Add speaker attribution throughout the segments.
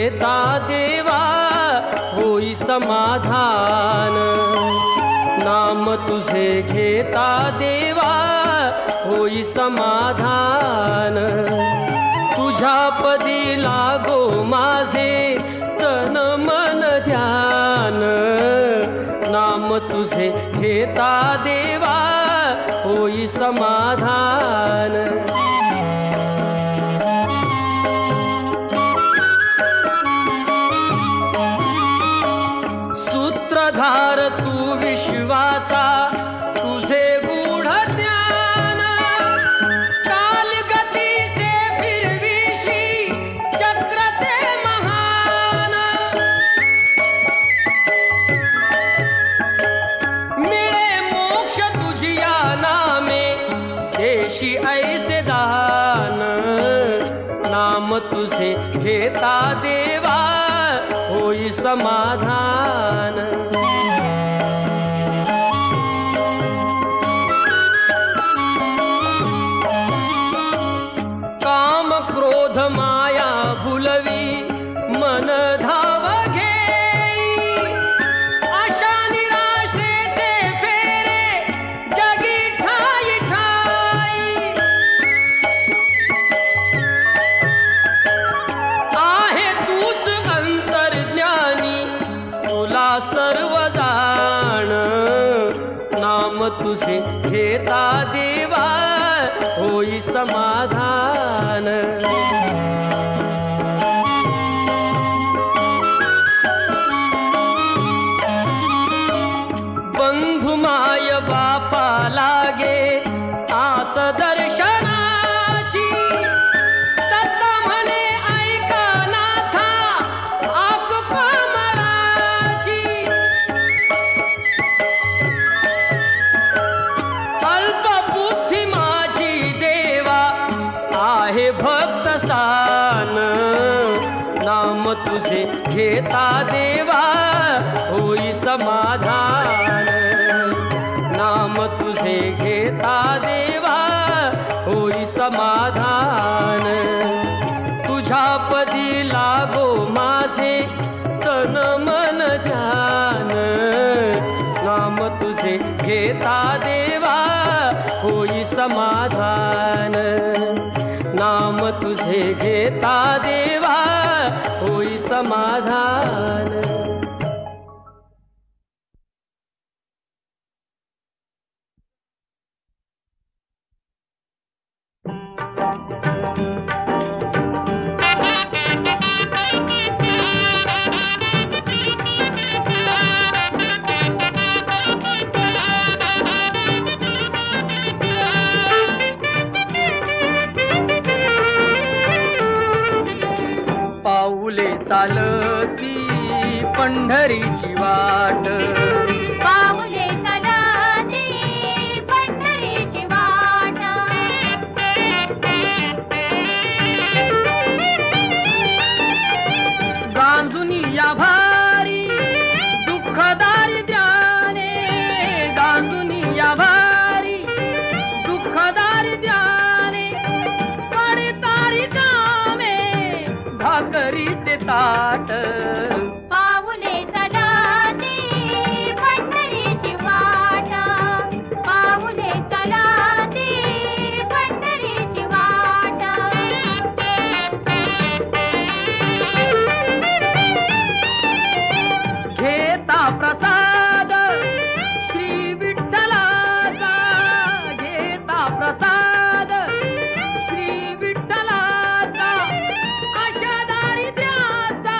Speaker 1: घेता देवा होई समाधान, नाम तुझे घेता देवा होई समाधान, तुझ्या पदी लागो माझे तन मन ध्यान, नाम तुझे घेता देवा होई समाधान। सूत्रधार तू विश्वाचा तुझे गूढ ज्ञान, कालगतीचे फिरविशी चक्र ते महान, मिळे मोक्ष तुझिया नामे देशी ऐसे दान, नाम तुझे घेता देवा होई समाधान। काम क्रोध माया भुलवी मन धाव घेई, आशा निराशेचे फेरे जगी ठाई ठाई, आहे तूच अंतर्ज्ञानी तुला सर्व जाण, नाम तुझे घेता देवा होई समाधान। बंधु माय बापा लागे आस दर्शनाची, तत्त म्हणे ऐका नाथा आक पामराची, अल्पबुद्धी माझी देवा आहे भक्त सान, नाम तुझे घेता देवा होई समाधान, नाम तुझे घेता देवा होई समाधान, तुझ्या पदी लागो माझे तन मन ध्यान, नाम तुझे घेता देवा होई समाधान, नाम तुझे घेता देवा होई समाधान। पाऊले चालती पंढरीची वाट,
Speaker 2: पाऊले चालती पंढरीची वाट,
Speaker 1: गांजुनी या भारी दुःखदारी ध्याने, गांजुनी या भारी दुःखदारी ध्याने, पडतारी कामे भाकरी ते ताट,
Speaker 2: पाऊले चालती पंढरीची वाट, पाऊले चालती पंढरीची वाट,
Speaker 1: घेता प्रसाद श्री विठ्ठलाचा, घेता प्रसाद श्री विठ्ठलाचा, आशा दारिद्र्याचा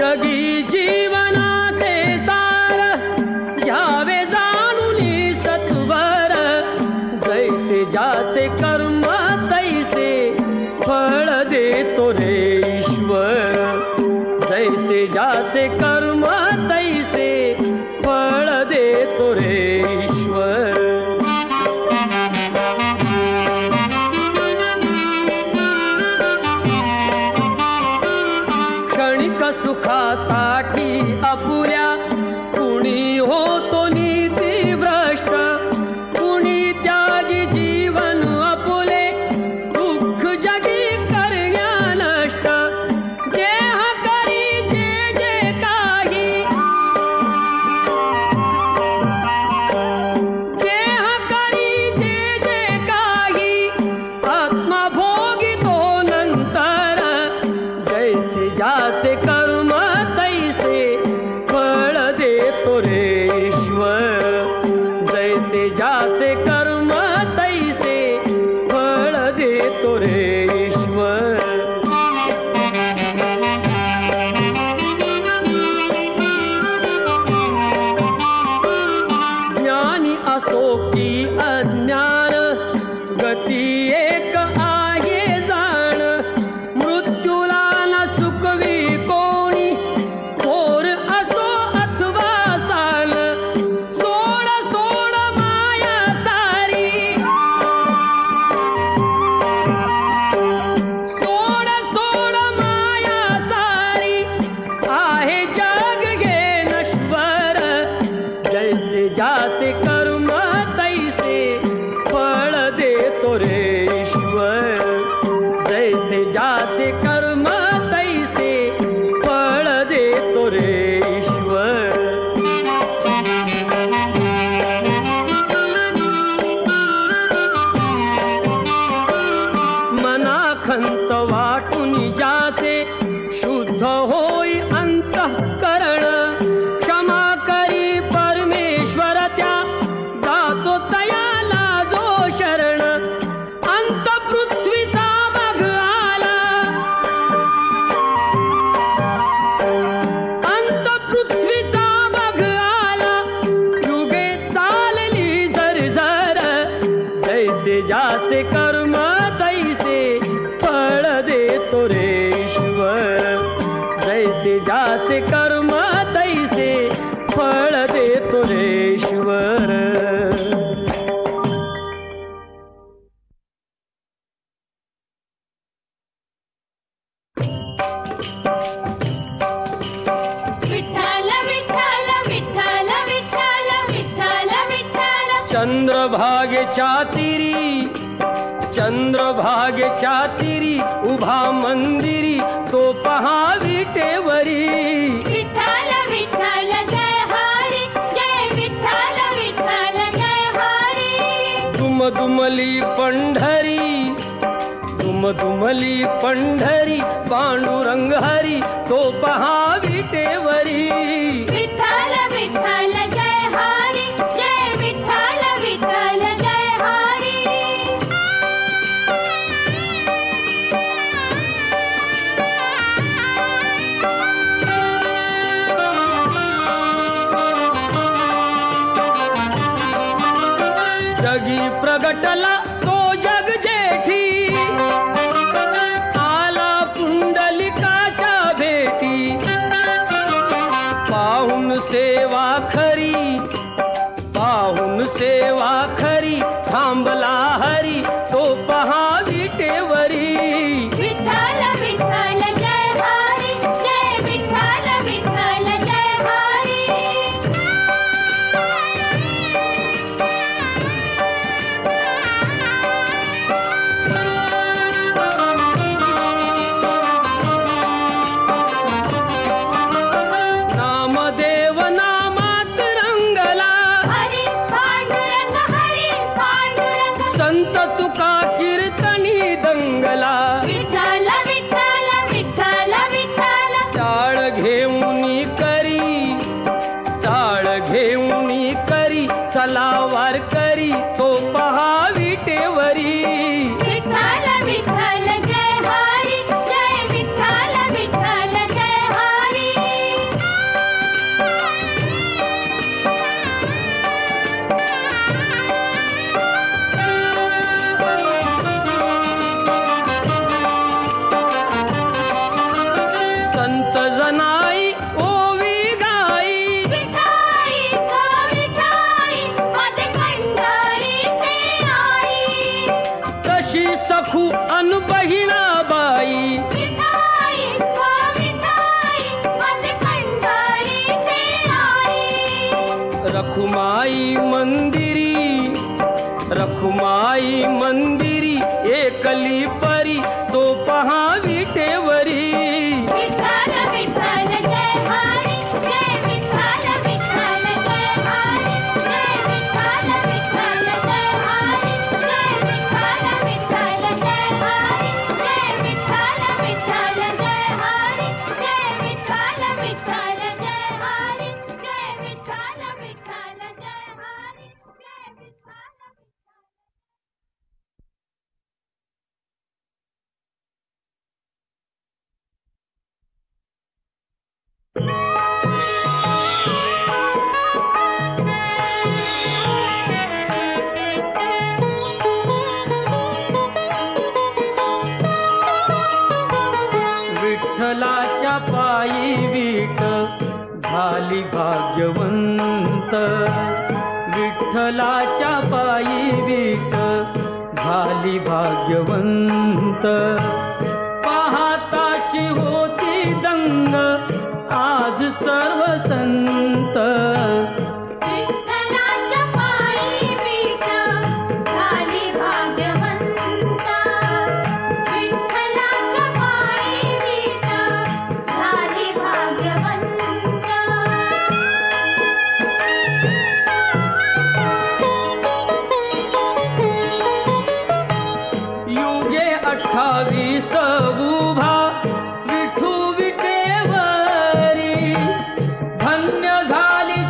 Speaker 1: जगी जीवनाचे सार घ्यावे जाणून सत्वर जैसे ज्याचे कर्म तैसे फळ देतो रे ईश्वर जैसे ज्याचे कर्म तैसे फळ देतो रे ईश्वर क्षणिक सुखासाठी अपुऱ्या कुणी होतो नीती भ्रष्ट कुणी त्यागी जीवन अपुले दुःख जगी करण्या नष्ट देह करी जे जे काही देह करी जे जे काही आत्मा भोगितो नंतर जैसे ज्याचे कर्म तैसे फळ देतो रे ईश्वर जैसे ज्याचे कर्म तैसे फळ देतो रे ईश्वर ज्ञानी असो की अज्ञान गती एक आहे जाण मृत्यूला न चुकवी कोणी थोर असो अथवा साल सोड सोड माया सारी सोड सोड माया सारी आहे जग घे नश्वर जैसे ज्याचे कर्म तैसे फळ देतो रे ईश्वर जैसे ज्याचे कर्म तैसे फळ देतो रे ईश्वर मनाखंत वाटून ज्याचे शुद्ध होई अंतःकरण क्षमा करी परमेश्वर त्या जातो तयाला जो शरण अंत पृथ्वीचा बघ आला अंत पृथ्वीचा बघ आला युगे चालली झरझर जैसे ज्याचे कर्म तैसे फळ देतो रे ईश्वर जैसे ज्याचे कर्म तैसे फळ देतो रे ईश्वर
Speaker 2: विठ्ठल विठ्ठल विठ्ठल विठ्ठल विठ्ठल विठ्ठल
Speaker 1: चंद्रभागेच्या तिरी उभा मंदिरी तो पहा विटेवरी
Speaker 2: विठ्ठल विठ्ठल जय हरी जय विठ्ठल विठ्ठल जय हरी
Speaker 1: दुमदुमली पंढरी पांडुरंग हरी तो पहा विटेवरी
Speaker 2: विठ्ठल विठ्ठल जय हरी जय विठ्ठल विठ्ठल जय हरी
Speaker 1: जगी प्रगटला तो जग जेठी आला पुंडलिकाच्या भेटी पाहून सेवा खरी थांबला हरी तो पहा विटेवरी
Speaker 2: विठ्ठल विठ्ठल जय हरी जय विठ्ठल विठ्ठल जय हरी
Speaker 1: नामदेव नामात रंगला
Speaker 2: हरी पांडुरंग
Speaker 1: संत तुका कीर्तनी दंगला
Speaker 2: विठ्ठल विठ्ठल विठ्ठल विठ्ठल
Speaker 1: टाळ घेऊनी करी चला वार करी तो पहा विटेवरी
Speaker 2: विठ्ठल विठ्ठल जय हरी जय विठ्ठल विठ्ठल जय हरी
Speaker 1: रखुमाई मंदिरी एकली परी तो पहा विटेवरी
Speaker 2: विठ्ठल विठ्ठल जय हरी जय विठ्ठल विठ्ठल जय हरी जय विठ्ठल विठ्ठल जय हरी जय विठ्ठल विठ्ठल जय हरी जय विठ्ठल विठ्ठल जय हरी जय विठ्ठल विठ्ठल जय हरी जय विठ्ठल विठ्ठल जय हरी जय विठ्ठल
Speaker 1: विठ्ठलाच्या पायी वीट झाली भाग्यवंत विठ्ठलाच्या पायी वीट झाली भाग्यवंत पाहताची होती दंग आज सर्व संत
Speaker 2: विठ्ठलाच्या पायी विठ झाली भाग्यवंत विठ्ठलाच्या पायी विठ झाली भाग्यवंत
Speaker 1: युगे 28 उभा विठू विटेवरी धन्य झाली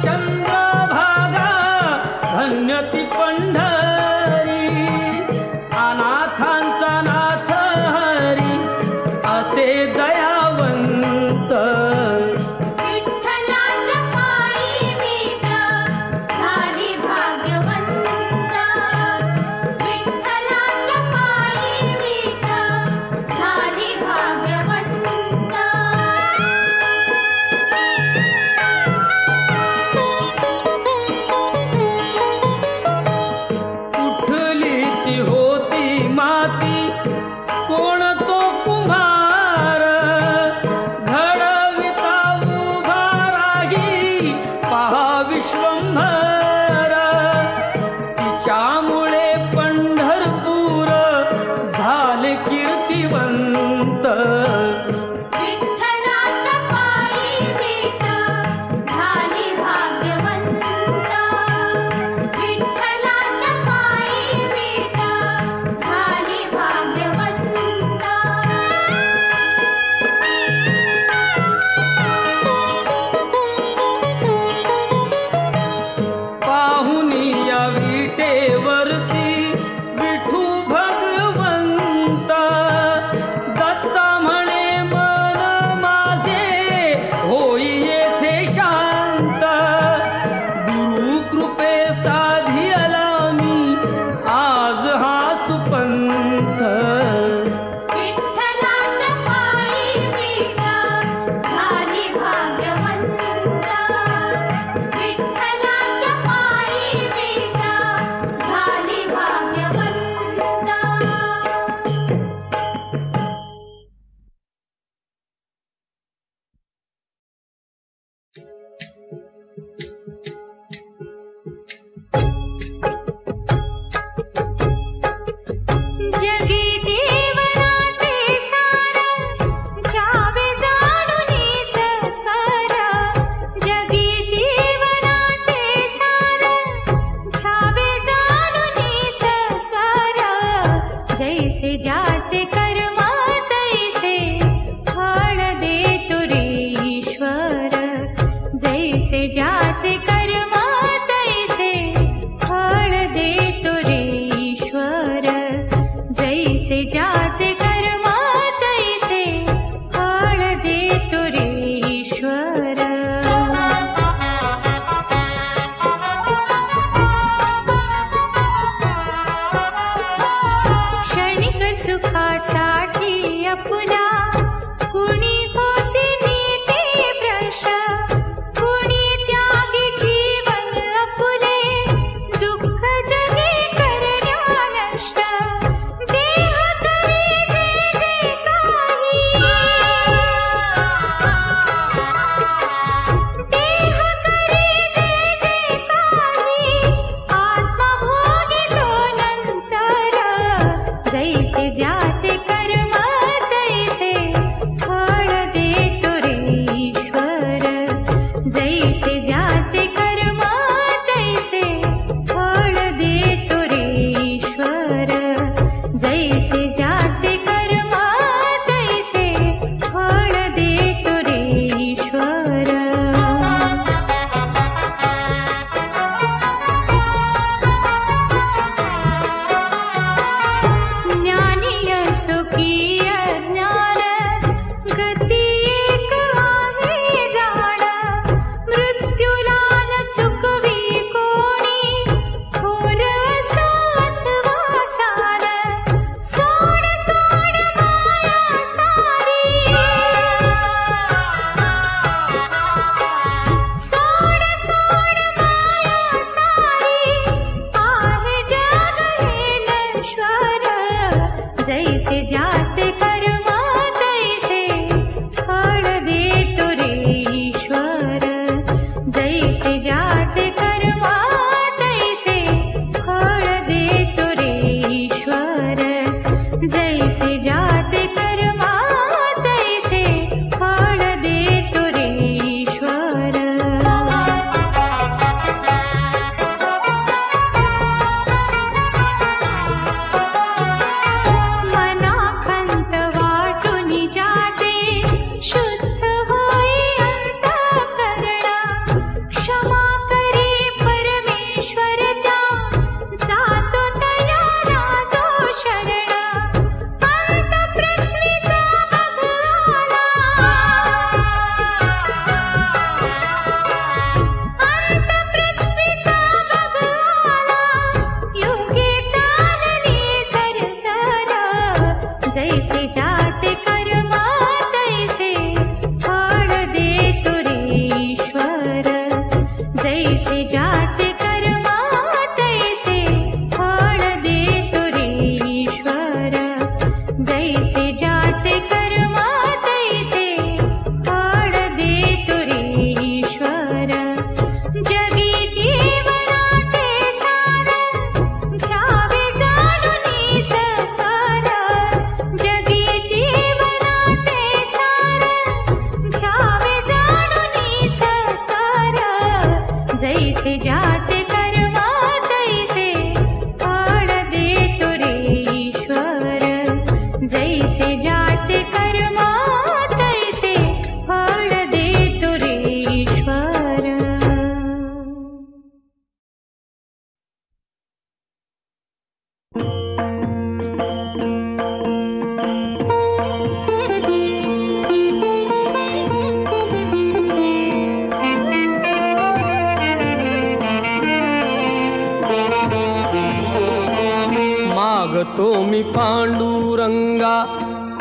Speaker 1: मागतो मी पांडुरंगा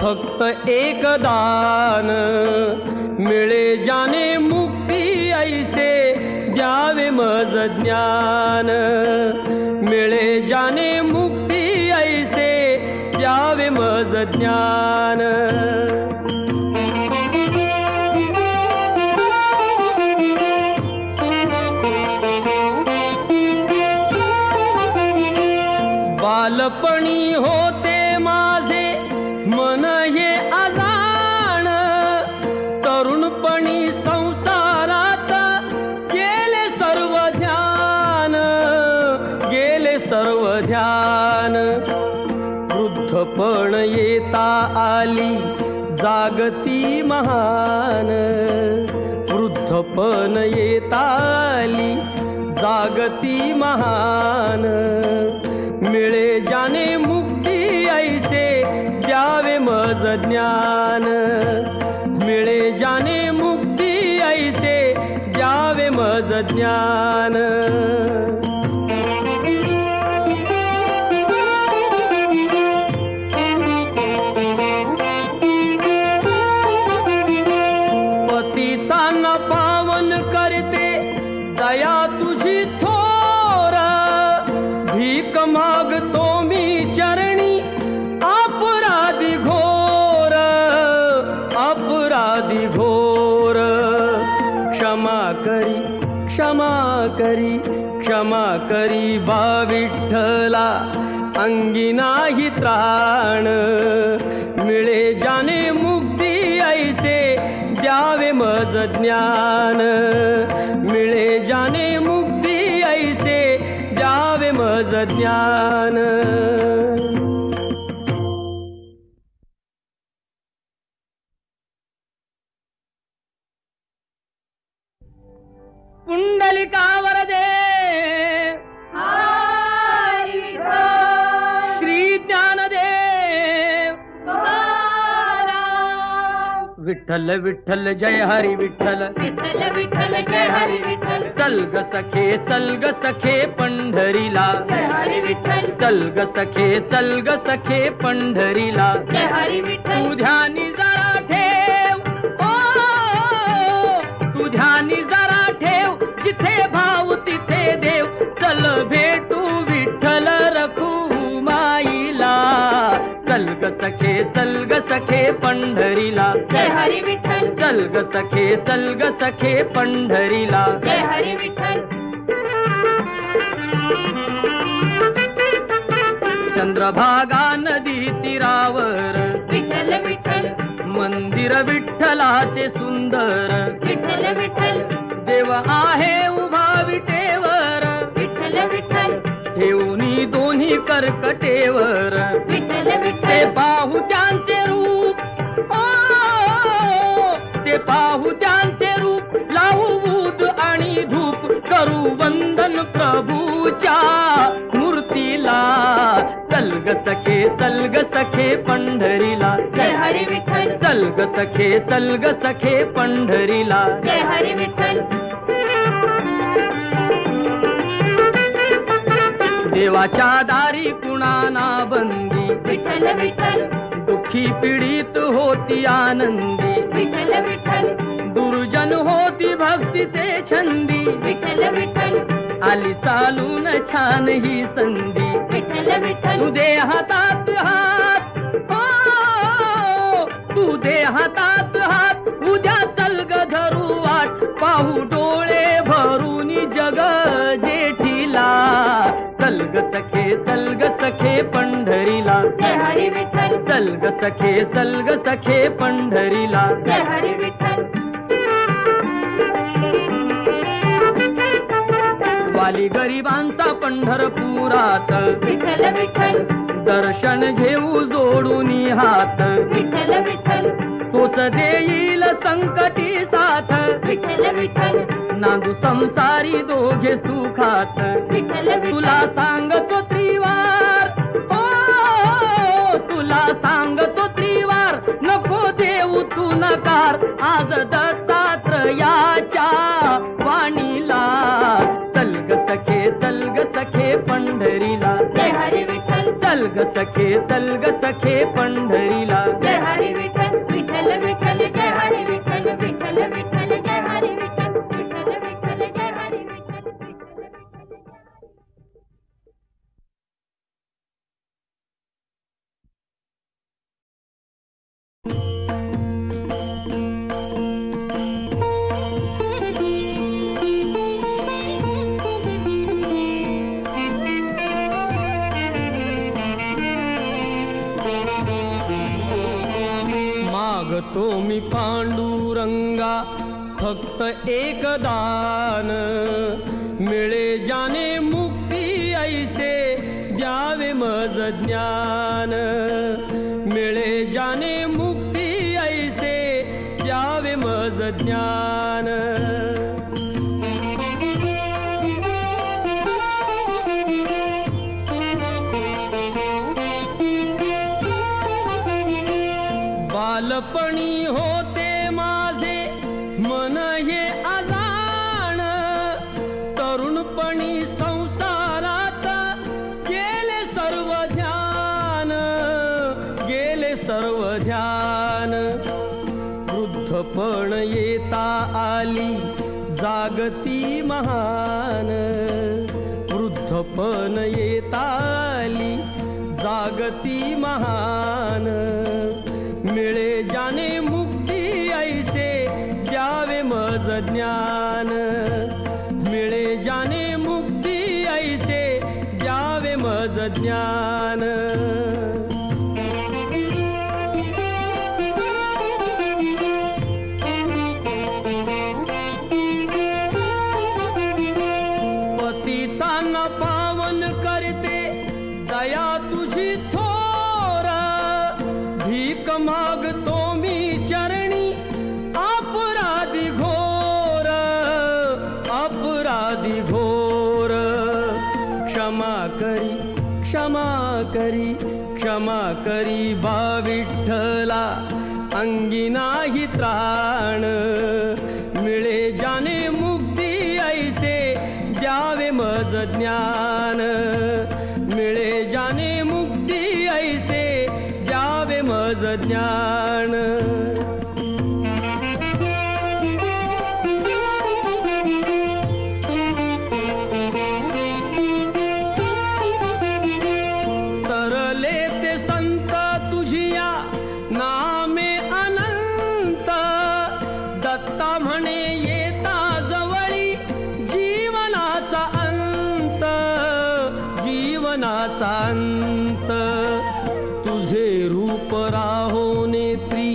Speaker 1: फक्त एक दान, मिळे जाने मुक्ती ऐसे द्यावे मज ज्ञान, मिळे जाने मुक्ती ऐसे द्यावे मज ज्ञान. बालपणी होते माझे मन हे अजाण, तरुणपणी संसारात गेले सर्व ध्यान, गेले सर्व ध्यान. वृद्धपण येता आली जागती महान, वृद्धपण येता आली जागती महान, मिळे जाने मुक्ती ऐसे द्यावे मज ज्ञान, मिळे जाने मुक्ती ऐसे द्यावे मज ज्ञान. पतितांना पावन करते दया तुझी थोर, भीक मागतो मी चरणी अपराधी घोर, अपराधी घोर. क्षमा करी क्षमा करी क्षमा करी बा विठ्ठला, अंगी नाही त्राण, मिळे जाने मुक्ती ऐसे द्यावे मज ज्ञान, मिळे जाने मुक्ती ऐसे द्यावे मज ज्ञान. पुंडलिकावर दे
Speaker 2: हरी विठ्ठल,
Speaker 1: श्री ज्ञानदेव
Speaker 2: तुकाराम.
Speaker 1: विठ्ठल विठ्ठल जय हरी विठ्ठल,
Speaker 2: विठ्ठल विठ्ठल जय हरी विठ्ठल,
Speaker 1: चल ग सखे पंढरीला,
Speaker 2: जय हरी विठ्ठल,
Speaker 1: चल ग सखे पंढरीला.
Speaker 2: जय हरी विठ्ठल,
Speaker 1: तू ध्यानी जरा ठेव, ओ तू ध्यानी जरा ठेव, जिथे भाव तिथे देव. चल भेटू विठ्ठल रखुमाईला, चल ग सखे पंढरीला.
Speaker 2: जय हरी विठ्ठल,
Speaker 1: चल ग सखे पंढरीला.
Speaker 2: जय हरी विठ्ठल.
Speaker 1: चंद्रभागा नदी तीरावर,
Speaker 2: विठ्ठल विठ्ठल,
Speaker 1: मंदिर विठ्ठलाचे सुंदर.
Speaker 2: विठ्ठल विठ्ठल,
Speaker 1: देव आहे उभा विटेवर,
Speaker 2: विठ्ठल विठ्ठल,
Speaker 1: ठेवणी दोन्ही कर्कटेवर.
Speaker 2: विठ्ठल
Speaker 1: ते
Speaker 2: विठ्ठल,
Speaker 1: पाहू त्यांचे रूप, ओ ते पाहू त्यांचे रूप. लावू बूद आणि धूप, करू वंदन प्रभूच्या मूर्तीला. चल ग सखे पंढरीला.
Speaker 2: जय हरी विठ्ठल,
Speaker 1: चल ग सखे पंढरीला.
Speaker 2: जय हरी विठ्ठल.
Speaker 1: देवाच्या दारी कुणाना बंदी,
Speaker 2: विठ्ठल विठ्ठल,
Speaker 1: दुःखी पीडित होती आनंदी.
Speaker 2: विठ्ठल विठ्ठल,
Speaker 1: दुर्जन होती भक्तीचे छंदी.
Speaker 2: विठ्ठल विठ्ठल,
Speaker 1: आली चालून छान ही संधी.
Speaker 2: विठ्ठल विठ्ठल,
Speaker 1: तू दे हातात हात, हो तू दे हातात हात. उद्या चल ग धरू वाट, पाहू डोळे भरून जग जेठीला. चल ग सखे पंढरीला.
Speaker 2: जय हरी विठ्ठल,
Speaker 1: चल ग सखे पंढरीला.
Speaker 2: जय हरी विठ्ठल.
Speaker 1: वाली गरिबांचा पंढरपुरात,
Speaker 2: विठ्ठल विठ्ठल,
Speaker 1: दर्शन घेऊ जोडून हात.
Speaker 2: विठ्ठल विठ्ठल,
Speaker 1: तोच देईल संकटी साथ.
Speaker 2: विठ्ठल विठ्ठल,
Speaker 1: नांदू संसारी दोघे सुखात.
Speaker 2: विठ्ठल
Speaker 1: तुला
Speaker 2: विठ्ठल,
Speaker 1: सांगतो त्रिवार, ओ तुला सांगतो त्रिवार. नको देऊ तू नकार, आज दत्तात्रयाच्या वाणीला. चल ग सखे पंढरीला.
Speaker 2: जय हरी विठ्ठल,
Speaker 1: चल ग ग सखे चल ग सखे पंढरीला.
Speaker 2: जय हरी विठ्ठल विठ्ठल विठ्ठल जय हरी विठ्ठल विठ्ठल विठ्ठल जय हरी विठ्ठल विठ्ठल विठ्ठल जय हरी विठ्ठल विठ्ठल विठ्ठल.
Speaker 1: मागतो मी पांडुरंगा फक्त एक दान, मिळे जाने मुक्ती ऐसे द्यावे मज ज्ञान. मिळे जाने मुक्ती ऐसे द्यावे मज ज्ञान. बालपणी होते माझे मन हे अजाण, तरुणपणी संसारात गेले सर्व ध्यान. गेले सर्व ध्यान. वृद्धपण येता आली जागती महान. वृद्धपण येता आली जागती महान. मिळे जाने मुक्ती ऐसे द्यावे मज ज्ञान. मिळे जाने मुक्ती ऐसे द्यावे मज ज्ञान. पतितांना पावन करते दया तुझी थोर. भीक मागतो मी चरणी अपराधी घोर. अपराधी घोर. क्षमा करी क्षमा करी क्षमा करी बा विठ्ठला अंगी नाही त्राण. मिळे जाने मुक्ती ऐसे द्यावे मज ज्ञान. मिळे जाने मुक्ती ऐसे द्यावे मज ज्ञान. तरले ते संत तुझिया नामे अनंत. दत्ता म्हणे येता जवळी जीवनाचा अंत. जीवनाचा अंत. तुझे रूप राहो नेत्री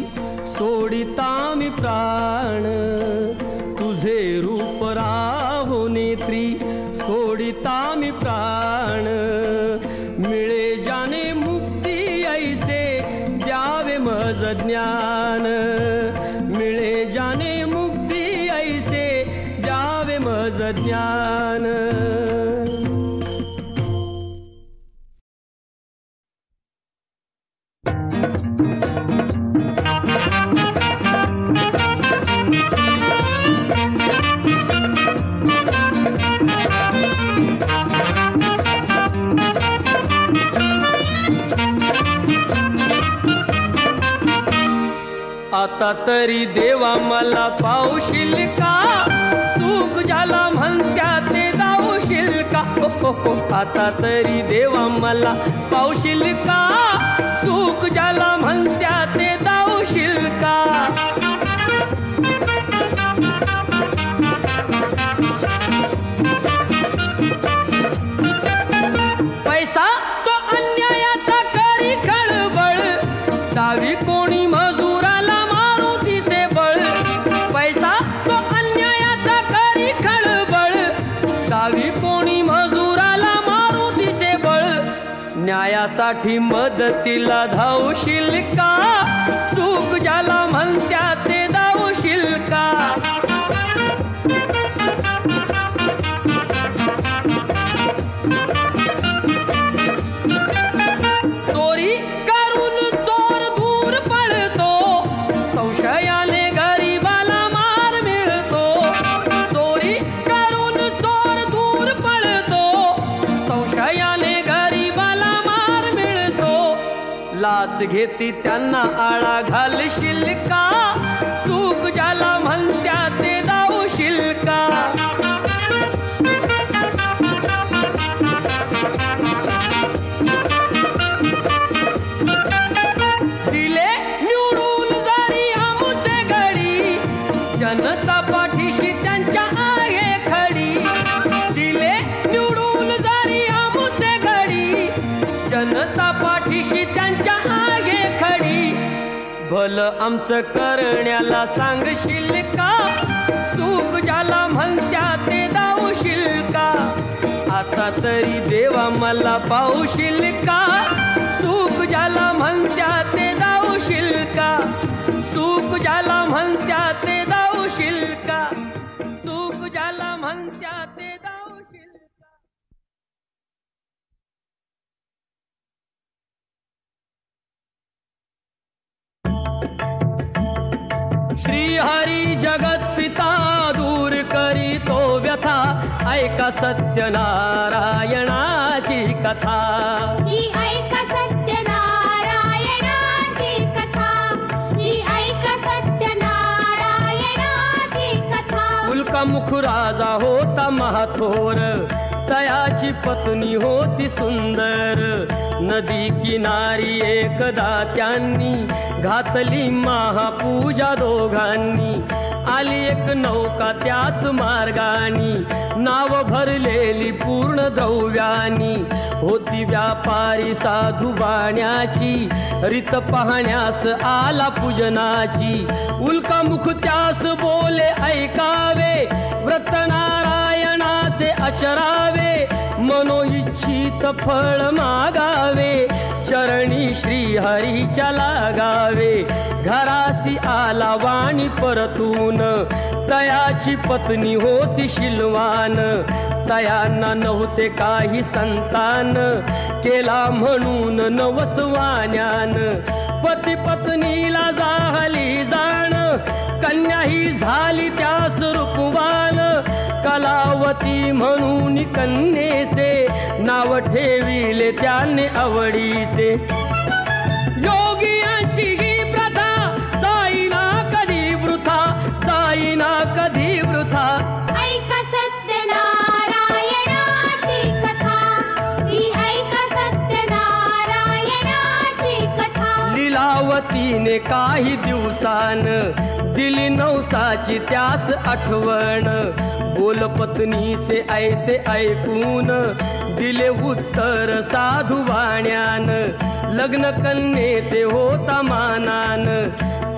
Speaker 1: सोडिता मी प्राण. तुझे रूप राहो नेत्री सोडिता मी प्राण. मिळे जाने मुक्ती ऐसे द्यावे मज ज्ञान. मिळे जाने मुक्ती ऐसे द्यावे मज ज्ञान. आता तरी देवा मला पावशील का. सुख झाला म्हणत्या ते जाऊशील का. आता तरी देवा मला पावशील का. सुख झाला म्हणत्या ते जाऊशील का. पैसा तो अन्यायाचा करी खळबळ. दावी कोणी मजुराला मारू तिचे बळ. पैसा तो अन्यायाचा करी खळबळ. दावी कोणी मजुराला मारू तिचे बळ. न्यायासाठी मदतीला धावशील का. सुख झाला म्हणत्या ते धावशील का. चोरी करून चोर दूर पळतो. संशयाने गरीबाला मार मिळतो. चोरी करून चोर दूर पळतो. संशयाने गरीबाला मार मिळतो. लाच घेती त्यांना आळा घालशील का? सुख ज्याला म्हणत्या ते दावशील का? दिले निवडून जरी आमुचे घडी, जनता पाठीशी त्यांच्या आहे खडी. दिले निवडून जरी आमुचे घडी, जनता पाठीशी त्यांच्या आहे खडी. भलं आमचं करण्याला सांगशील का? सुख ज्याला म्हणत्या ते दावशील का? आता तरी देवा मला पावशील का? सुख ज्याला म्हणत्या ते दावशील का? सुख ज्याला म्हणत्या ते दावशील का? सुख ज्याला म्हणत्या ते दावशील का? श्री हरी जगत पिता दूर करी तो व्यथा, ऐका सत्यनारायणाची कथा.
Speaker 2: ही ऐका सत्यनारायणाची कथा, ही ऐका सत्यनारायणाची कथा.
Speaker 1: उल्कामुख राजा होता महाथोर, तयाची पत्नी होती सुंदर. नदी किनारी एकदा त्यांनी घातली महापूजा दोघांनी. आली एक नौका त्याच मार्गानी, नाव भरलेली पूर्ण द्रव्यानी. होती व्यापारी साधू बाण्याची, रीत पाहण्यास आला पूजनाची. उल्कामुख त्यास बोले ऐकावे, व्रत नारायणाचे आचरावे. मनोइच्छित फळ मागावे, चरणी श्री हरीच्या लागावे. घरासी आला वाणी परतून, तयाची पत्नी होती शिलवान. तयांना नव्हते काही संतान, केला म्हणून नवसवान्यान. पती पत्नीला झाली जाण, कन्या ही झाली त्यास रूपवान. कलावती म्हणून कन्येचे, नाव ठेविले त्याने आवडीचे. योगियांची ही प्रथा, जाईना कधी वृथा, जाईना कधी वृथा.
Speaker 2: ऐका सत्यनारायणाची कथा, ही ऐका सत्यनारायणाची कथा.
Speaker 1: लीलावतीने काही दिवसान, दिली नवसाची त्यास आठवण. बोल पत्नीचे ऐसे ऐकून, दिले उत्तर साधू वाण्यान. लग्न कन्येचे होता मानान,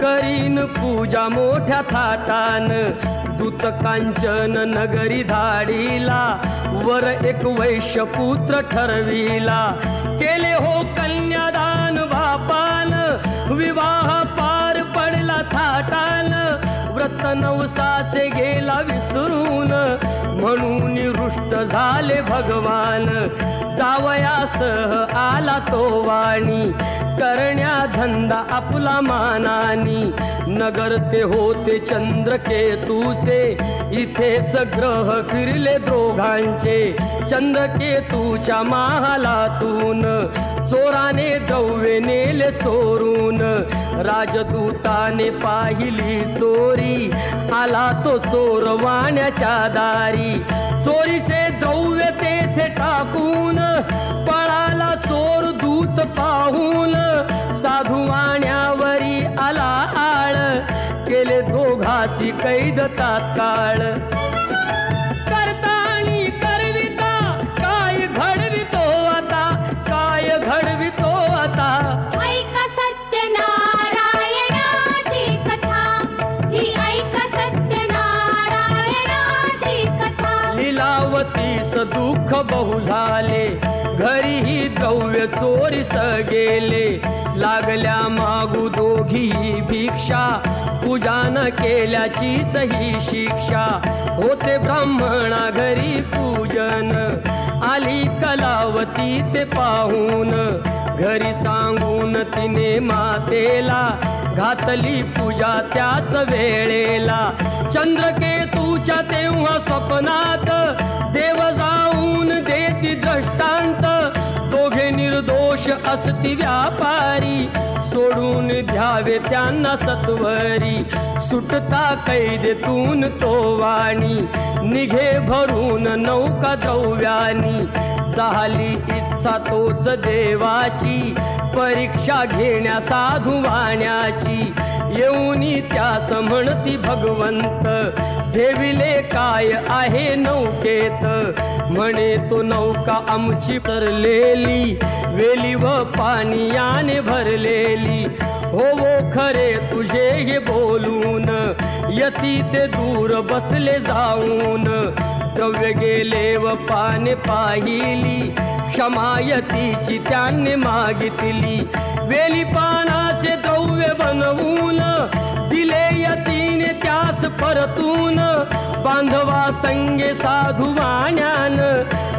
Speaker 1: करीन पूजा मोठ्या थाटान. दूत कांचन नगरी धाडीला, वर एक वैश्य पुत्र ठरविला. केले हो कन्यादान बापान, विवाह पार पडला थाटान. व्रत नवसाचे गेला विसरून, म्हणून रुष्ट झाले भगवान. जावयासह आला तो वाणी, करण्या धंदा आपला मानानी. नगर ते होते चंद्रकेतूचे, इथेच ग्रह फिरले दोघांचे. चंद्रकेतूच्या महालातून, चोराने द्रव्ये नेले चोरून. राजदूताने पाहिली चोरी, आला तो चोर वाण्याच्या दारी. चोरीचे द्रव्य तेथे टाकून, पळाला चोर दूत पाहून. साधू वाण्यावरी आला आळ, केले दोघासी कैद तात्काळ. करता आणि करविता, काय घडवितो आता, काय घडवितो आता.
Speaker 2: ऐका सत्यनारायणाची कथा, ही ऐका सत्यनारायणाची कथा.
Speaker 1: लीलावतीस दुःख बहु झाले, घरीही द्रव्य चोरीस गेले. लागल्या मागू दोघी भिक्षा, पूजा न केल्याचीच ही शिक्षा. होते ब्राह्मणा घरी पूजन, आली कलावती ते पाहून. घरी सांगून तिने मातेला, घातली पूजा त्याच वेळेला. चंद्रकेतूच्या तेव्हा स्वप्नात, देव जाऊन देती दृष्टांत. दोघे निर्दोष दोष असती व्यापारी सोडून द्यावे त्यांना सत्वरी सुटता कैदेतून तो वाणी निघे भरून नौका द्रव्यानी झाली इच्छा तोच देवाची परीक्षा घेण्या साधू वाण्याची येऊनी त्यास म्हणती भगवंत ठेविले काय आहे नौकेत म्हणे तो नौका आमची तरलेली वेली व पाण्याने भरलेली हो खरे तुझे हे बोलून यती ते दूर बसले जाऊन द्रव्य गेले व पाने पाहिली क्षमायतीची त्याने मागितली वेली पानाचे द्रव्य बनवून दिले यतीने त्यास परतून बांधवा संगे साधू वाण्यान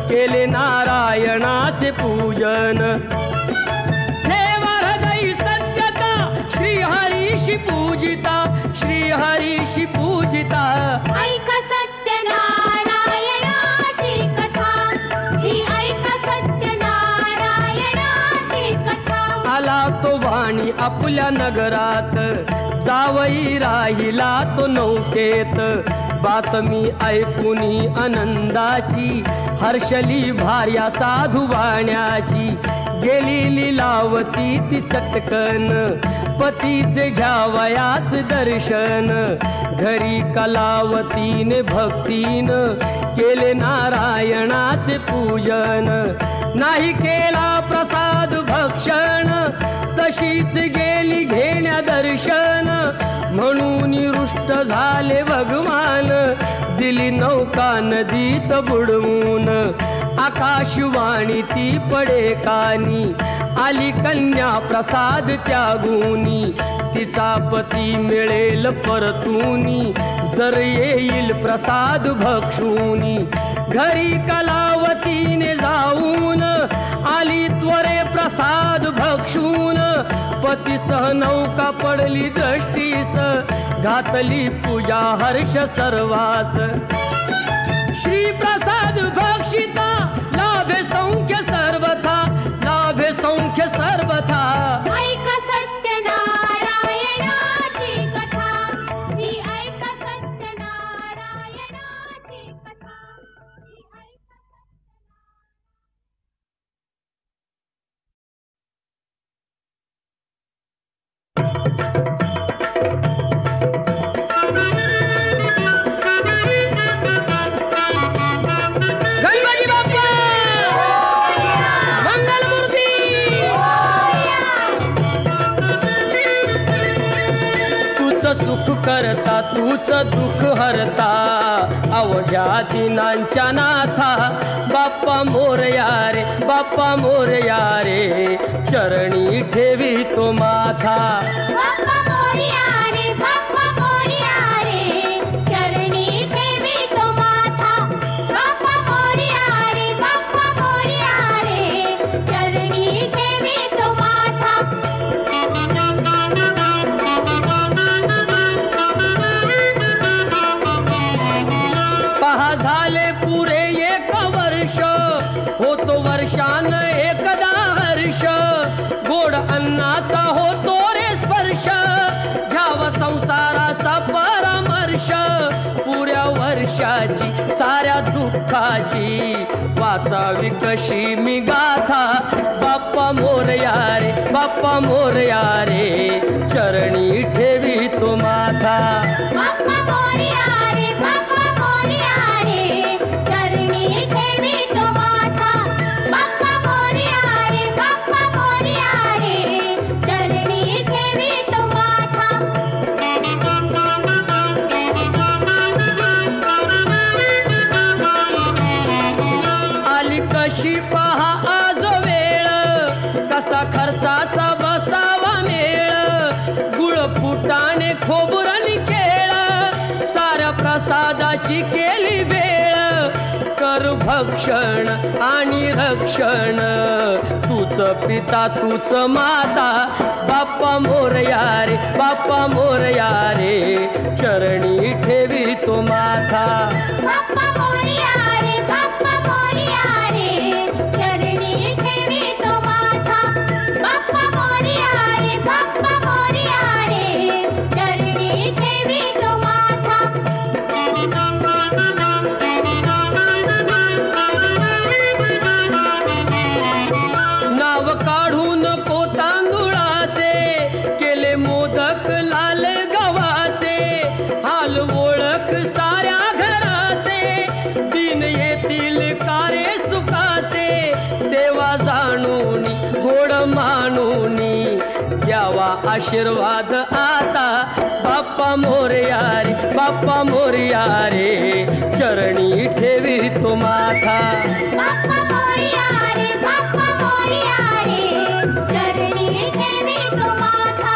Speaker 1: केले नारायणाचे पूजन देवा हृदयी सत्यता श्रीहरीशी पूजिता श्रीहरीशी पूजिता
Speaker 2: ऐक सत्यनारायणाची कथा ही ऐक सत्यनारायणाची कथा
Speaker 1: आला तो वाणी आपल्या नगरात जावई राहिला तो नौकेत बातमी ऐकुनी आनंदाची हर्षली भार्या साधू वाण्याची गेली लीलावती ती चटकन पतीचे घ्यावयास दर्शन घरी कलावतीने भक्तीन केले नारायणाचे पूजन नाही केला प्रसाद भक्षण तशीच गेली घेण्या दर्शन म्हणून रुष्ट झाले भगवान दिली नौका नदीत बुडवून आकाशवाणी ती पडे कानी आली कन्या प्रसाद त्यागुनी तिचा पती मिळेल परतूनी जर येईल प्रसाद भक्षुनी घरी कलावतीने जाऊन आली त्वरे प्रसाद भक्षून पतीसह नौका पडली दृष्टीस घातली पूजा हर्ष सर्वास श्री प्रसाद भक्षिता लाभे सौख्य सर्वथा लाभे सौख्य सर्वथा
Speaker 2: ऐक सत्यनारायणाची कथा ही ऐक सत्यनारायणाची कथा ही ऐक
Speaker 1: गणपती बाप्पा मंगलमूर्ती तूच सुख करता तूच दुःख हरता अवघ्या दिनांच्या नाथा बाप्पा मोरया रे बाप्पा मोरया रे चरणी ठेवी तो माथा
Speaker 2: बाप्पा मोरया रे बाप्पा मोरया रे चरणी ठेवी तो माथा बाप्पा मोरया रे बाप्पा मोरया रे चरणी ठेवी तो माथा
Speaker 1: पहा झाले पुरे एक वर्ष होतो वर्षान एकदा हर्ष गोड अन्नाचा होतो रे स्पर्श घ्याव संसाराचा परामर्श पुऱ्या वर्षाची साऱ्या दुःखाची वाचावी कशी मी गाथा बाप्पा मोरया रे बाप्पा मोरया रे चरणी ठेवी तो माथा
Speaker 2: बाप्पा मोरया रे बाप्पा मोरया रे चरणी ठेवी तो माथा बाप्पा मोरया रे बाप्पा मोरया रे चरणी ठेवी तो माथा
Speaker 1: आली कशी पहा आज वेळ कसा खर्चाचा बसावा मेळ गुळ फुटाणे खोबुरानी केळ साऱ्या प्रसादाची केली वेळ कर भक्षण आणि रक्षण तूच पिता तूच माता बाप्पा मोरया रे बाप्पा मोरया रे चरणी ठेवी तो माथा
Speaker 2: बाप्पा मोरया रे बाप्पा मोरया रे चरणी ठेवी तो माथा
Speaker 1: आशीर्वाद आता बाप्पा मोरया रे, बाप्पा मोरया रे, चरणी ठेवी तो माथा.
Speaker 2: बाप्पा मोरया रे, बाप्पा मोरया रे, चरणी ठेवी तो माथा.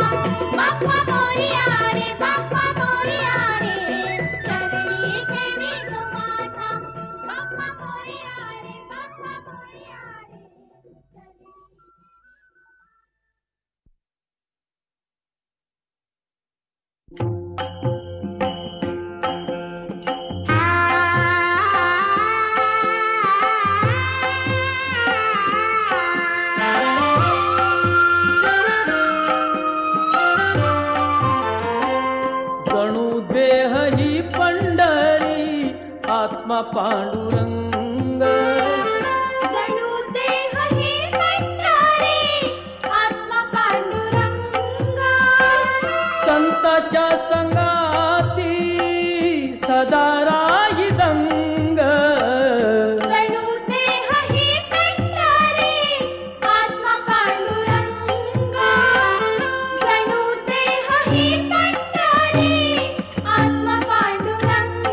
Speaker 2: बाप्पा मोरया रे, बाप्पा मोरया रे, चरणी ठेवी तो माथा. बाप्पा मोरया रे, बाप्पा मोरया रे,
Speaker 1: जणू देह ही पंढरी आत्मा पांडुरंग.
Speaker 2: जणू देह ही पंढरी आत्मा पांडुरंग.
Speaker 1: संताच्या संगाती सदा राही दंग.
Speaker 2: जणू देह ही पंढरी आत्मा पांडुरंग. जणू देह ही पंढरी आत्मा पांडुरंग.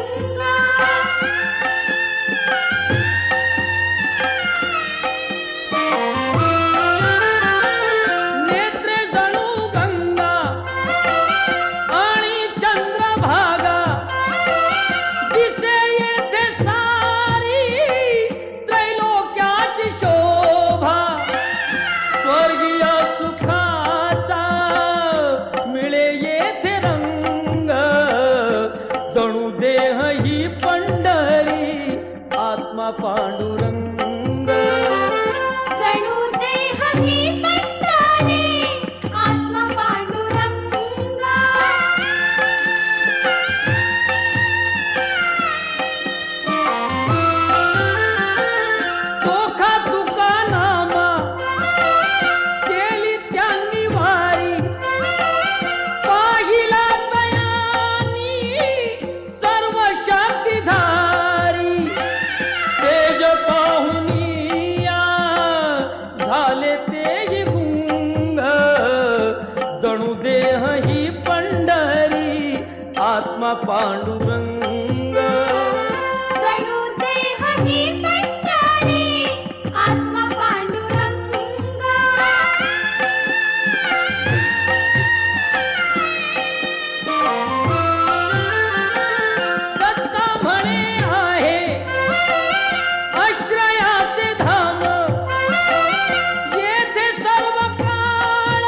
Speaker 1: नेत्रे जणू गंगा आणि चंद्रभागा. दिसे येथे सारी त्रैलोक्याची शोभा. स्वर्गीय सुखाचा मिळे येथे रंग. जणू देह ही पंढरी आत्मा पांडुरंग.
Speaker 2: जणू देह ही पंढरी आत्मा पांडुरंग.
Speaker 1: चोखा तुका नामा केली त्यांनी वारी. पाहिला तयानी सर्व शक्तिधारी. तेज पाहुनिया झाले तेही गुंग. जणू देह ही पंढरी आत्मा पांडुरंग.
Speaker 2: जणू देह ही पंढरी आत्मा पांडुरंग.
Speaker 1: दत्ता म्हणे आहे आश्रयाचे धाम. येथे सर्व काळ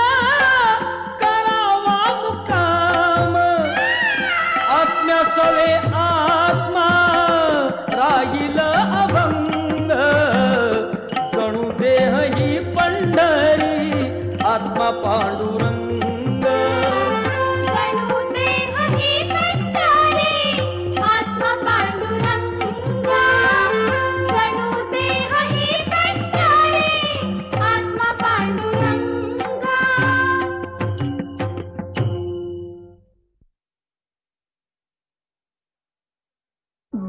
Speaker 1: करावा मुक्काम. आत्म्या सवे आत्मा राहील अभंग. जणू देह ही पंढरी आत्मा पांडुरंग.
Speaker 2: जणू देह ही पंढरी आत्मा पांडुरंग. जणू देह ही पंढरी आत्मा पांडुरंग.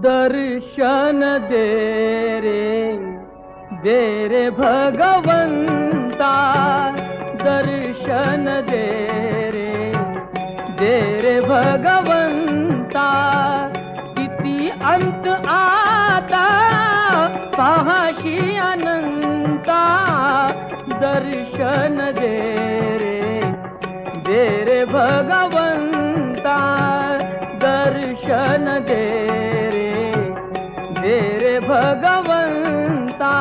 Speaker 1: दर्शन दे रे भगवंता. दर्शन दे रे भगवंता. किती अंत आता पाहाशी अनंता. दर्शन दे रे भगवंता. दर्शन दे रे भगवंता.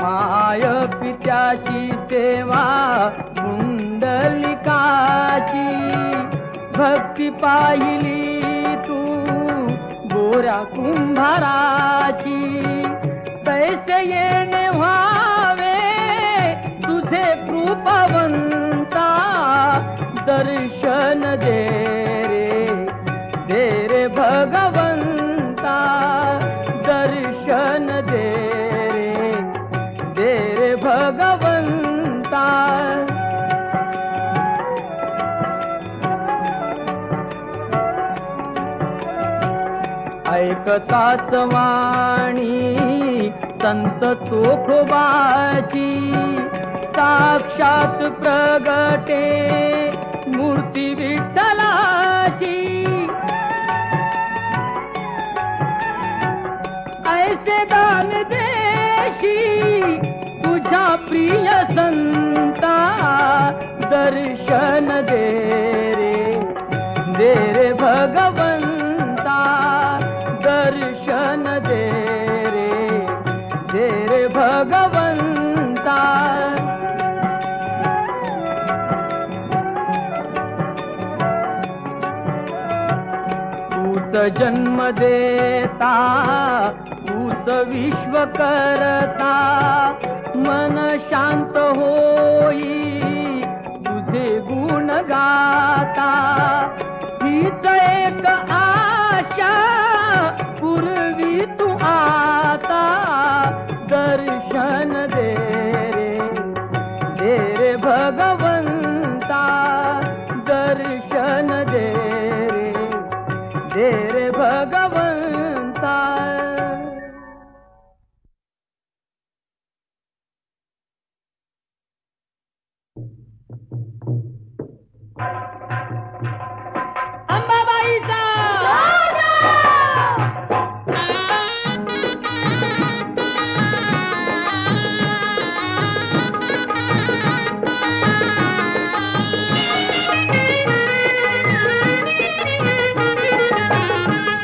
Speaker 1: माय पित्याची सेवा कुंडलिकाची. भक्ती पाहिली तू गोऱ्या कुंभाराची. तैसे येणे व्हावे तुझे कृपावंता. दर्शन दे रे भगवंता. दर्शन दे रे भगवंता. ऐकताच वाणी संत चोखोबाची साक्षात प्रगटे मूर्ती विठ्ठलाची ऐसे दान देशी तुझ्या प्रिय संता दर्शन दे रे भगवंता दर्शन दे रे भगवंता तूच जन्म देता तूच विश्व करता मन शांत होई तुझे गुण गाता हीच एक आशा पूर्वी तू आता दर्शन दे रे भगवंता दर्शन दे रे भगवंता अंबाबाईचा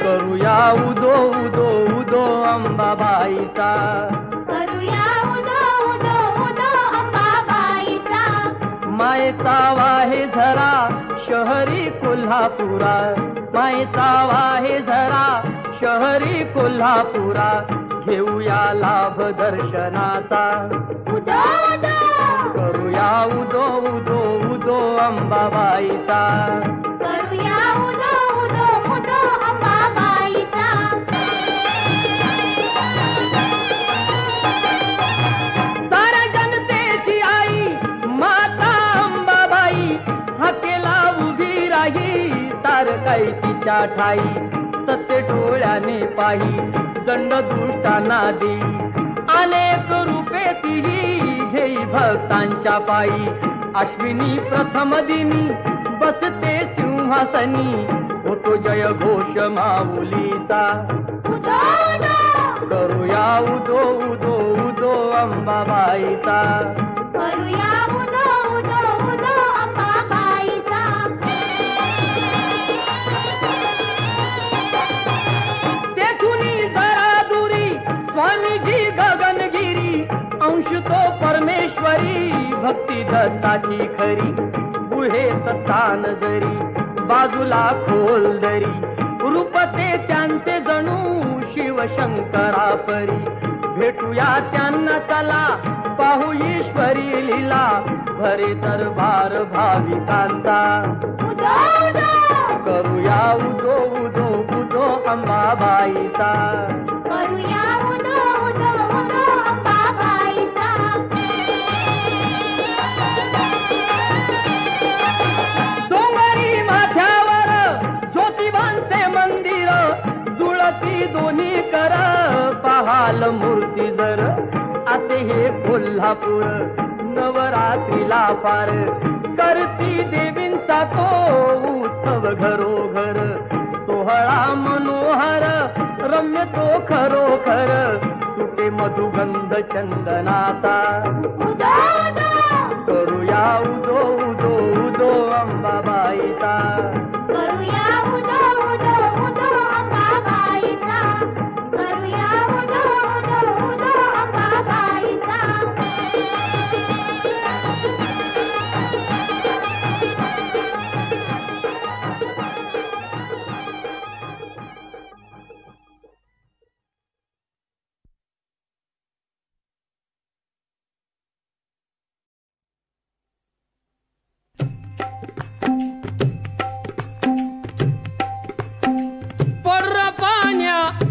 Speaker 1: करूया उदो उदो उदो अंबाबाईचा
Speaker 2: करूया उदो उदो उदो अंबाबाईचा
Speaker 1: मायेचा वाहे झरा शहरी कोल्हापुरा मायेचा वाहे झरा शहरी कोल्हापुरा घेऊया लाभ दर्शनाचा
Speaker 2: उदो उदो
Speaker 1: करूया उदो उदो उदो अंबाबाईचा
Speaker 2: करूया उदो उदो उदो अंबाबाईचा
Speaker 1: साऱ्या जनतेची आई माता अंबाबाई हाकेला उभी राही तारकाई तिच्या ठाई सत्य डोळ्याने पाही दंड दुष्टांना देई अनेक रूपे तिही घेई भक्तांच्या पायी अश्विनी प्रथम दिनी बसते सिंहासनी होतो जय घोष माऊलीचा
Speaker 2: उदो उदो
Speaker 1: करूया उदो उदो उदो अंबाबाईचा
Speaker 2: करूया उदो उदो उदो अंबाबाईचा
Speaker 1: तेथुनी जरा दुरी स्वामीजी गगनगिरी अंश तो परमेश्वरी भक्ती दत्ताची खरी गुहेत स्थान जरी बाजूला खोल दरी रूपते त्यांचे जणू शिवशंकरा परी भेटूया त्यांना चला पाहू ईश्वरी लीला भरे दरबार भाविकांचा
Speaker 2: उदो उदो
Speaker 1: करूया उदो उदो उदो अंबाबाईचा
Speaker 2: करूया उदो उदो उदो अंबाबाईचा
Speaker 1: डोंगरी माथ्यावर ज्योतिबांचे मंदिर जुळती दोन्ही कर पहाल मूर्ती जर असे हे कोल्हापूर नवरात्रीला पार करती देवींचा तो उत्सव घरोघर सोहळा मनोहर रम्य तो खरोखर सुटे मधुगंध चंदनाचा
Speaker 2: उदो उदो
Speaker 1: करूया उदो उदो उदो अंबाबाईचा
Speaker 2: करूया उदो उदो उदो अंबाबाईचा करूया उदो उदो उदो अंबाबाईचा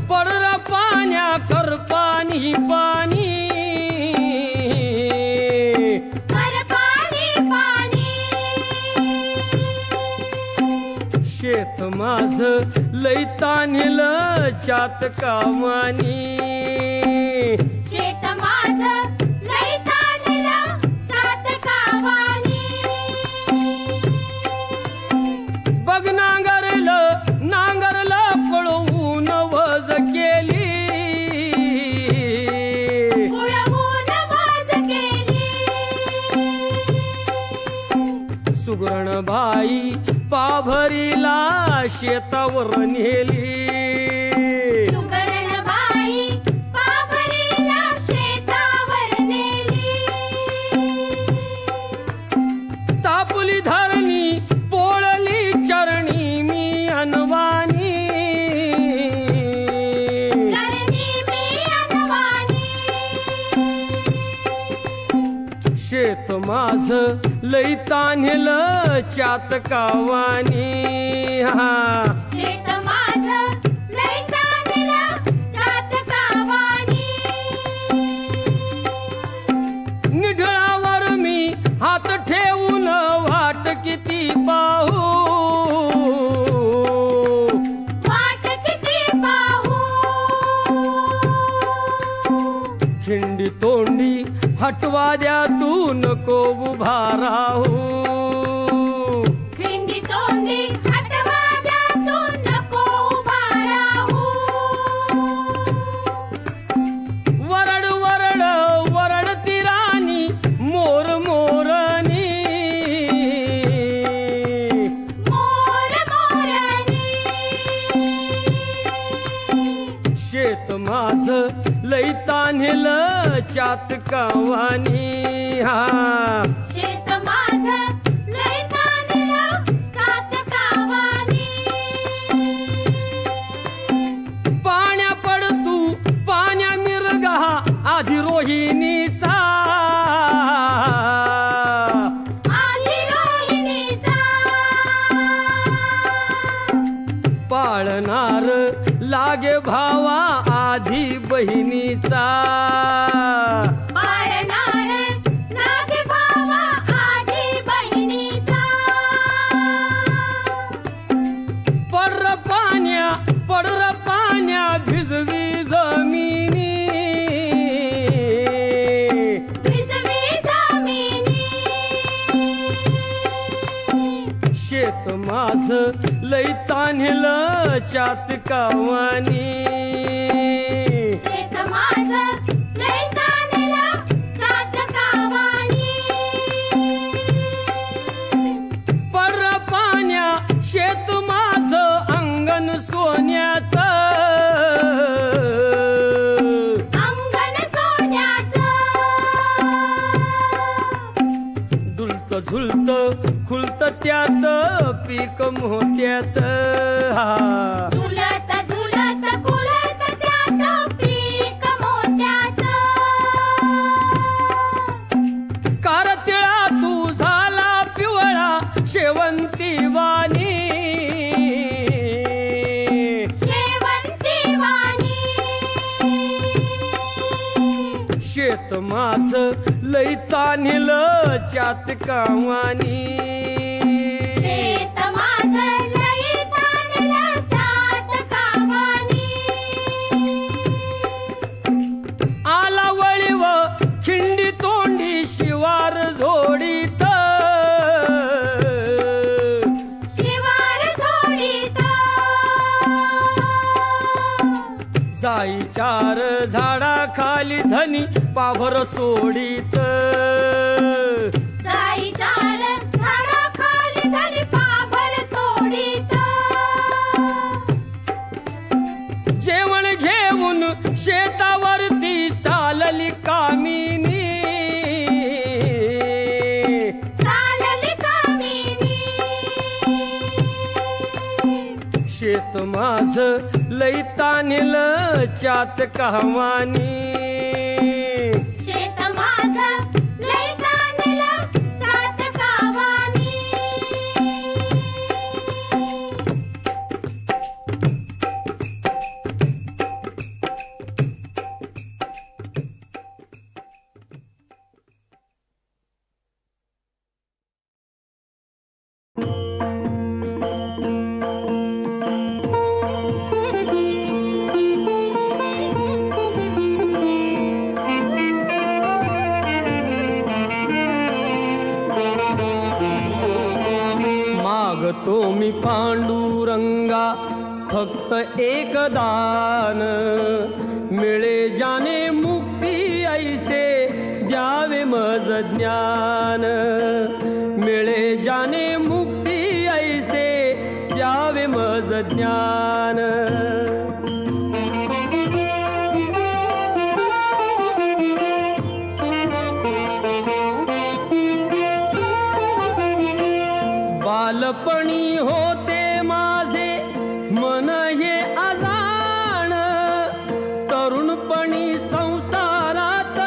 Speaker 1: पर्र पाण्या कर पाणी पाणी
Speaker 2: कर पाणी पाणी
Speaker 1: शेत माझ लई तान्हिलं चात कामानी सुगरणबाई पाभरीला शेतावर नेली
Speaker 2: सुगरणबाई पाभरीला शेतावर नेली
Speaker 1: तापुली धरणी पोळली चरणी मी अनवानी
Speaker 2: चरणी मी अनवानी
Speaker 1: शेत माझ लई तान्हेलं चातकावानी
Speaker 2: शेत माझं लई तान्हेलं चातकावानी
Speaker 1: निढळावर मी हात ठेवून वाट किती पाहू
Speaker 2: वाट किती पाहू
Speaker 1: खिंडी तोंडी हटवा द्या तू नको उभा राहू
Speaker 2: खिंडी तोंडी हटवा द्या तू नको उभा राहू
Speaker 1: वरड वरड वरडती राणी मोर मोरनी
Speaker 2: मोर मोरनी
Speaker 1: शेत माझ लई तान्हेलं चातकावानी
Speaker 2: शेत माझं लई तान्हेलं चातकावानी
Speaker 1: पाण्या पड तू पाण्या मिरगा आधी रोहिणीचा
Speaker 2: आली रोहिणीचा
Speaker 1: पाळणार लागे भावा आधी बहिणीचा
Speaker 2: पाळणार लागे भावा आधी बहिणीचा
Speaker 1: पडर पाण्या भिजवी जमिनी
Speaker 2: भिजवी जमिनी
Speaker 1: शेत माझ लई तान्हेलं चातकावानी
Speaker 2: शेत माझं लई तान्हेलं चातकावानी
Speaker 1: पर पाण्या शेत माझं अंगण सोन्याचं
Speaker 2: अंगण सोन्याचं
Speaker 1: डुलत झुलत खुलत त्यात पीक मोत्याचं
Speaker 2: झुलत झुलत खुलत त्याचं पीक मोत्याचं
Speaker 1: कारतिळा तू झाला पिवळा शेवंती वाणी
Speaker 2: शेवंती वाणी
Speaker 1: शेत माझ लई तान्हेलं चातकावानी
Speaker 2: शेत माझं लई तान्हेलं चातकावानी
Speaker 1: आला वळीव खिंडी तोंडी शिवार झोडीत
Speaker 2: शिवार झोडीत
Speaker 1: जाई चार झाडाखाली धनी पाभर सोडीत
Speaker 2: जाई चार झाडाखाली धनी पाभर सोडीत
Speaker 1: जेवण घेऊन शेतावरती चालली कामिनी
Speaker 2: चालली कामिनी
Speaker 1: शेत माझ लई तान्हेलं चातकावानी
Speaker 2: शेत माझं लई तान्हेलं चातकावानी
Speaker 1: मागतो मी पांडुरंगा फक्त एक दान, मिळे जाने मुक्ती ऐसे द्यावे मज ज्ञान, मिळे जाने मुक्ती ऐसे द्यावे मज ज्ञान बालपणी होते माझे मन हे अजाण तरुणपणी संसारात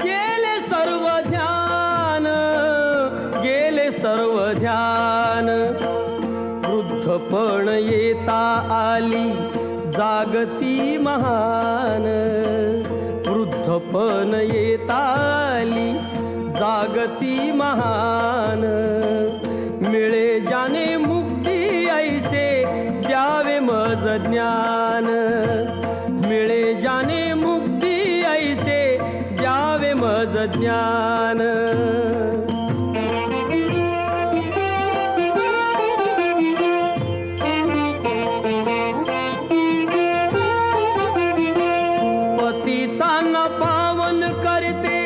Speaker 1: गेले सर्व ध्यान वृद्धपण येता आली जागती महान वृद्धपण येता आली जागती महान मिळे जाने मुक्ती ऐसे द्यावे मज ज्ञान मिळे जाने मुक्ती ऐसे द्यावे मज ज्ञान पतितांना पावन करते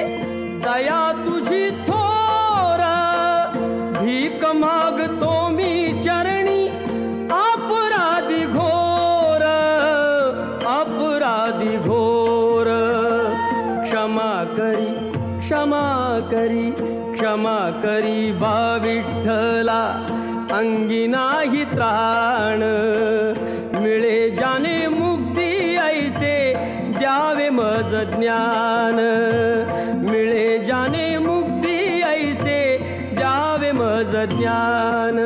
Speaker 1: दया तुझी थोर भीक मागतो मी चरणी अपराधी घोर क्षमा करी बा विठ्ठला अंगी नाही त्राण मिळे जाने मुक्ती ऐसे द्यावे मज ज्ञान मिळे जाने मुक्ती ऐसे द्यावे मज ज्ञान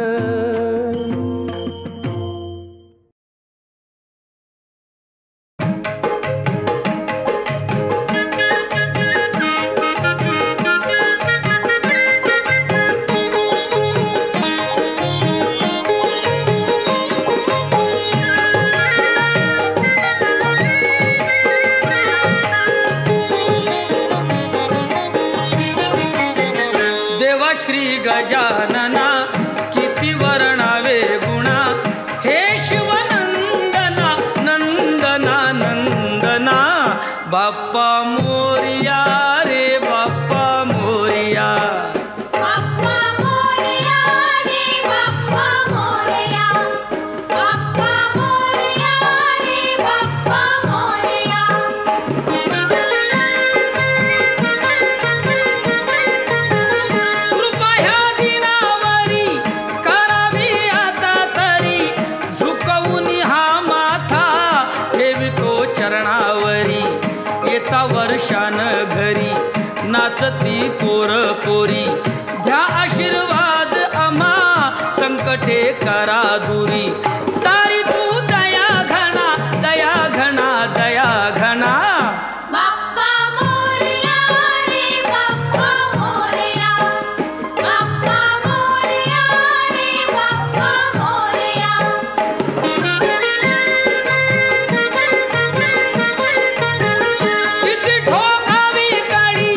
Speaker 3: श्री गजानना किती वर्णावे गुणा हे शिवनंदना नंदना नंदना बाप्पा मोरिया रे बाप्पा मोरिया
Speaker 2: बाप्पा मोरया रे बाप्पा मोरया बाप्पा मोरया रे बाप्पा मोरया
Speaker 3: कृपा ह्या दिनावरी करावी आता तरी झुकवून हा माथा ठेवितो चरणावरी येता वर्षान घरी नाचती पोर पोरी द्या आशीर्वाद आम्हा संकटे करा दुरी तारी तू दया घना दया घना दया घना
Speaker 2: बाप्पा मोरया रे बाप्पा मोरया बाप्पा मोरया रे बाप्पा मोरया
Speaker 3: किती ठोकावी काडी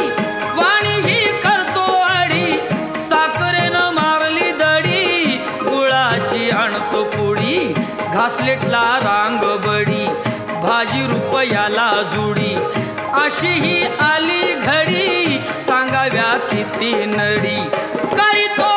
Speaker 3: वाणी ही करतो आडी साखरेनं मारली दडी गुळाची आणतो पुडी घासलेटला रांग बडी भाजी रुपयाला जुडी अशी ही आली घडी सांगाव्या किती नडी करीतो